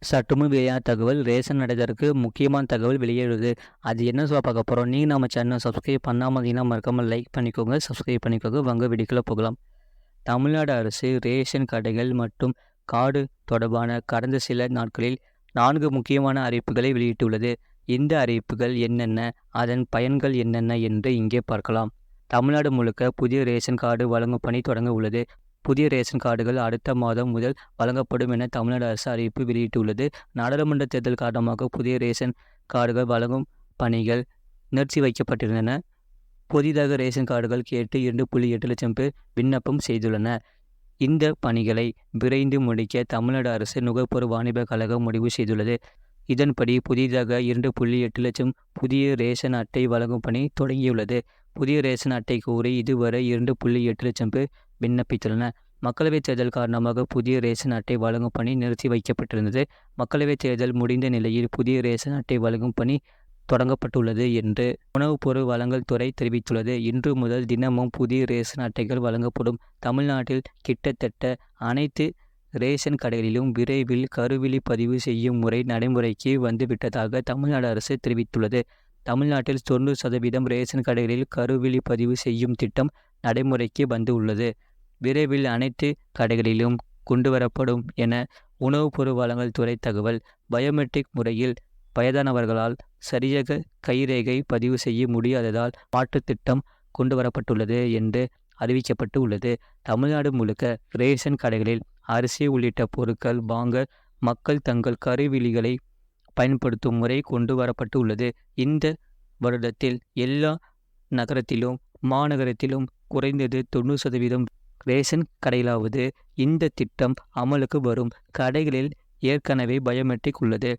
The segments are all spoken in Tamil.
சற்றுமுன் வெளியான தகவல் ரேஷன் அடைதற்கு முக்கியமான தகவல் வெளியிடுது. அது என்ன சொல்ல பார்க்க போகிறோம். நீங்கள் நம்ம சேனல் சப்ஸ்கிரைப் பண்ணாமல் இருந்தீங்கன்னா மறக்காமல் லைக் பண்ணிக்கோங்க, சப்ஸ்கிரைப் பண்ணிக்கோங்க. வாங்க வீடியோக்குள்ள போகலாம். தமிழ்நாடு அரசு ரேஷன் கடைகள் மற்றும் கார்டு தொடர்பான கடந்த சில நாட்களில் 4 முக்கியமான அறிவிப்புகளை வெளியிட்டுள்ளது. இந்த அறிவிப்புகள் என்னென்ன, அதன் பயன்கள் என்னென்ன என்று இங்கே பார்க்கலாம். தமிழ்நாடு முழுக்க புதிய ரேஷன் கார்டு வழங்கும் பணி தொடங்க உள்ளது. புதிய ரேஷன் கார்டுகள் அடுத்த மாதம் முதல் வழங்கப்படும் என தமிழ்நாடு அரசு அறிவிப்பு வெளியிட்டுள்ளது. நாடாளுமன்ற தேர்தல் காரணமாக புதிய ரேஷன் கார்டுகள் வழங்கும் பணிகள் நிறுத்தி வைக்கப்பட்டிருந்தன. புதிதாக ரேஷன் கார்டுகள் கேட்டு 2.8 லட்சம் பேர் விண்ணப்பம் செய்துள்ளனர். இந்த பணிகளை விரைந்து முடிக்க தமிழ்நாடு அரசு நுகர்பொருள் வாணிப கழகம் முடிவு செய்துள்ளது. இதன்படி புதிதாக 2.8 லட்சம் புதிய ரேஷன் அட்டை வழங்கும் பணி தொடங்கியுள்ளது. புதிய ரேஷன் அட்டை கோரி இதுவரை 2.8 லட்சம் பேர் விண்ணப்பித்துள்ளனர். மக்களவைத் தேர்தல் காரணமாக புதிய ரேஷன் அட்டை வழங்கும் பணி நிறுத்தி வைக்கப்பட்டிருந்தது. மக்களவைத் தேர்தல் முடிந்த நிலையில் புதிய ரேஷன் அட்டை வழங்கும் பணி தொடங்கப்பட்டுள்ளது என்று உணவுப் பொருள் வழங்கல் துறை தெரிவித்துள்ளது. இன்று முதல் தினமும் புதிய ரேஷன் அட்டைகள் வழங்கப்படும். தமிழ்நாட்டில் கிட்டத்தட்ட அனைத்து ரேஷன் கடைகளிலும் விரைவில் கருவிழி பதிவு செய்யும் முறை நடைமுறைக்கு வந்துவிட்டதாக தமிழ்நாடு அரசு தெரிவித்துள்ளது. தமிழ்நாட்டில் 90% ரேஷன் கடைகளில் கருவிழி பதிவு செய்யும் திட்டம் நடைமுறைக்கு வந்துள்ளது. விரைவில் அனைத்து கடைகளிலும் கொண்டுவரப்படும் என உணவுப் பொருள் வழங்கல் துறை தகவல். பயோமெட்ரிக் முறையில் வயதானவர்களால் சரியாக கைரேகை பதிவு செய்ய முடியாததால் மாற்றுத் திட்டம் கொண்டுவரப்பட்டுள்ளது என்று அறிவிக்கப்பட்டு உள்ளது. தமிழ்நாடு முழுக்க ரேஷன் கடைகளில் அரிசி உள்ளிட்ட பொருட்கள் வாங்க மக்கள் தங்கள் கருவிழிகளை பயன்படுத்தும் முறை கொண்டு வரப்பட்டு உள்ளது. இந்த வருடத்தில் எல்லா நகரத்திலும் மாநகரத்திலும் குறைந்தது 90% ரேஷன் கடையிலாவது இந்த திட்டம் அமலுக்கு வரும். கடைகளில் ஏற்கனவே பயோமெட்ரிக் உள்ளது.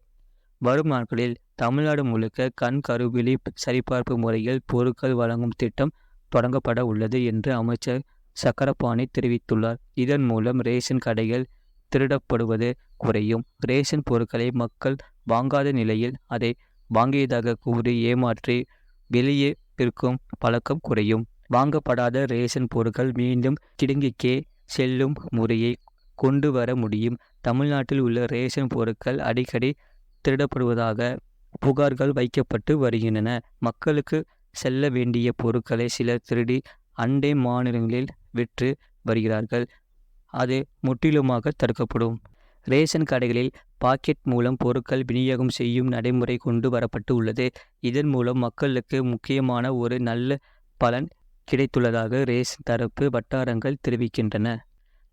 வரும் நாட்களில் தமிழ்நாடு முழுக்க கண் கருவிழி சரிபார்ப்பு முறையில் பொருட்கள் வழங்கும் திட்டம் தொடங்கப்பட உள்ளது என்று அமைச்சர் சக்கரபாணி தெரிவித்துள்ளார். இதன் மூலம் ரேஷன் கடைகள் திருடப்படுவது குறையும். ரேஷன் பொருட்களை மக்கள் வாங்காத நிலையில் அதை வாங்கியதாக கூறி ஏமாற்றி வெளியே விற்கும் பழக்கம் குறையும். வாங்கப்படாத ரேஷன் பொருட்கள் மீண்டும் கிடங்கிக்கே செல்லும் முறையை கொண்டு வர முடியும். தமிழ்நாட்டில் உள்ள ரேஷன் பொருட்கள் அடிக்கடி திருடப்படுவதாக புகார்கள் வைக்கப்பட்டு வருகின்றன. மக்களுக்கு செல்ல வேண்டிய பொருட்களை சிலர் திருடி அண்டை மாநிலங்களில் விற்று வருகிறார்கள். அது முற்றிலுமாக தடுக்கப்படும். ரேஷன் கடைகளில் பாக்கெட் மூலம் பொருட்கள் விநியோகம் செய்யும் நடைமுறை கொண்டு வரப்பட்டு உள்ளது. இதன் மூலம் மக்களுக்கு முக்கியமான ஒரு நல்ல பலன் கிடைத்துள்ளதாக ரேஷன் தரப்பு வட்டாரங்கள் தெரிவிக்கின்றன.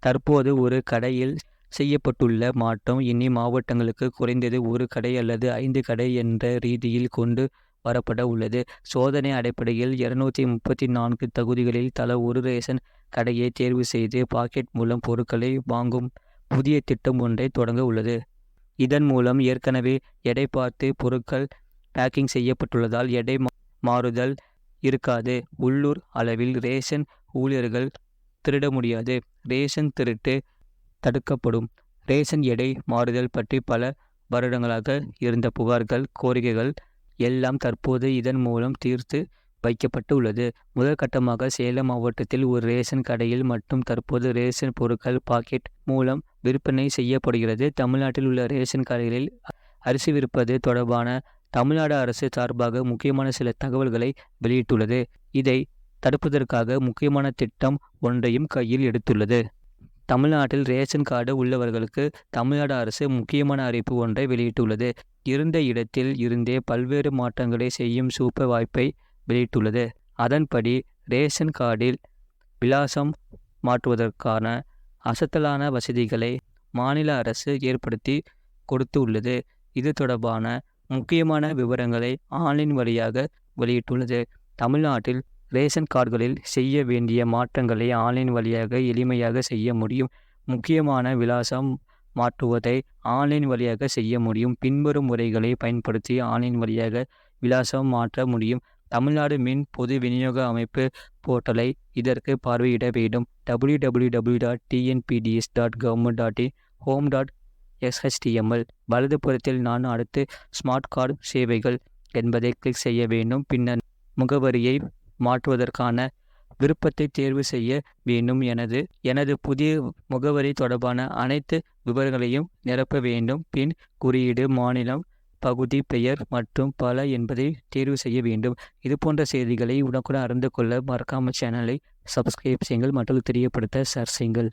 தற்போது ஒரு கடையில் செய்யப்பட்டுள்ள மாற்றம் இனி மாவட்டங்களுக்கு குறைந்தது ஒரு கடை அல்லது 5 கடை என்ற ரீதியில் கொண்டு வரப்பட உள்ளது. சோதனை அடிப்படையில் 234 தொகுதிகளில் தலா ஒரு ரேஷன் கடையை தேர்வு செய்து பாக்கெட் மூலம் பொருட்களை வாங்கும் புதிய திட்டம் ஒன்றை தொடங்க உள்ளது. இதன் மூலம் ஏற்கனவே எடை பார்த்து பொருட்கள் பேக்கிங் செய்யப்பட்டுள்ளதால் எடை மாறுதல் இருக்காது. உள்ளூர் அளவில் ரேஷன் ஊழியர்கள் திருட முடியாது. ரேஷன் திருட்டு தடுக்கப்படும். ரேஷன் எடை மாறுதல் பற்றி பல வருடங்களாக இருந்த புகார்கள், கோரிக்கைகள் எல்லாம் தற்போது இதன் மூலம் தீர்த்து வைக்கப்பட்டு உள்ளது. முதல் கட்டமாக சேலம் மாவட்டத்தில் ஒரு ரேஷன் கடையில் மட்டும் தற்போது ரேஷன் பொருட்கள் பாக்கெட் மூலம் விற்பனை செய்யப்படுகிறது. தமிழ்நாட்டில் உள்ள ரேஷன் கடைகளில் அரிசி விற்பது தொடர்பான தமிழ்நாடு அரசு சார்பாக முக்கியமான சில தகவல்களை வெளியிட்டுள்ளது. இதை தடுப்பதற்காக முக்கியமான திட்டம் ஒன்றையும் கையில் எடுத்துள்ளது. தமிழ்நாட்டில் ரேஷன் கார்டு உள்ளவர்களுக்கு தமிழ்நாடு அரசு முக்கியமான அறிவிப்பு ஒன்றை வெளியிட்டுள்ளது. இருந்த இடத்தில் இருந்தே பல்வேறு மாற்றங்களை செய்யும் சூப்பர் வாய்ப்பை வெளியிட்டுள்ளது. அதன்படி ரேஷன் கார்டில் விலாசம் மாற்றுவதற்கான அசத்தலான வசதிகளை மாநில அரசு ஏற்படுத்தி கொடுத்து உள்ளது. இது தொடர்பான முக்கியமான விவரங்களை ஆன்லைன் வழியாக வெளியிட்டுள்ளது. தமிழ்நாட்டில் ரேஷன் கார்டுகளில் செய்ய வேண்டிய மாற்றங்களை ஆன்லைன் வழியாக எளிமையாக செய்ய முடியும். முக்கியமான விலாசம் மாற்றுவதை ஆன்லைன் வழியாக செய்ய முடியும். பின்வரும் முறைகளை பயன்படுத்தி ஆன்லைன் வழியாக விலாசம் மாற்ற முடியும். தமிழ்நாடு மின் பொது விநியோக அமைப்பு போர்ட்டலை இதற்கு பார்வையிட வேண்டும். www.tnpds.government.in home.shtml வலது புறத்தில் நான் அடுத்து ஸ்மார்ட் கார்டு சேவைகள் என்பதை கிளிக் செய்ய வேண்டும். பின்னர் முகவரியை மாற்றுவதற்கான விருப்பத்தை தேர்வு செய்ய வேண்டும். எனது புதிய முகவரி தொடர்பான அனைத்து விவரங்களையும் நிரப்ப வேண்டும். பின் குறியீடு, மாநிலம், பகுதி, பெயர் மற்றும் பல என்பதை தேர்வு செய்ய வேண்டும். இது போன்ற செய்திகளை உடனுக்குடன் அறிந்து கொள்ள மறக்காமல் சேனலை சப்ஸ்கிரைப் செய்யுங்கள். மற்றவர்களுக்கு தெரியப்படுத்த ஷேர் செய்யுங்கள்.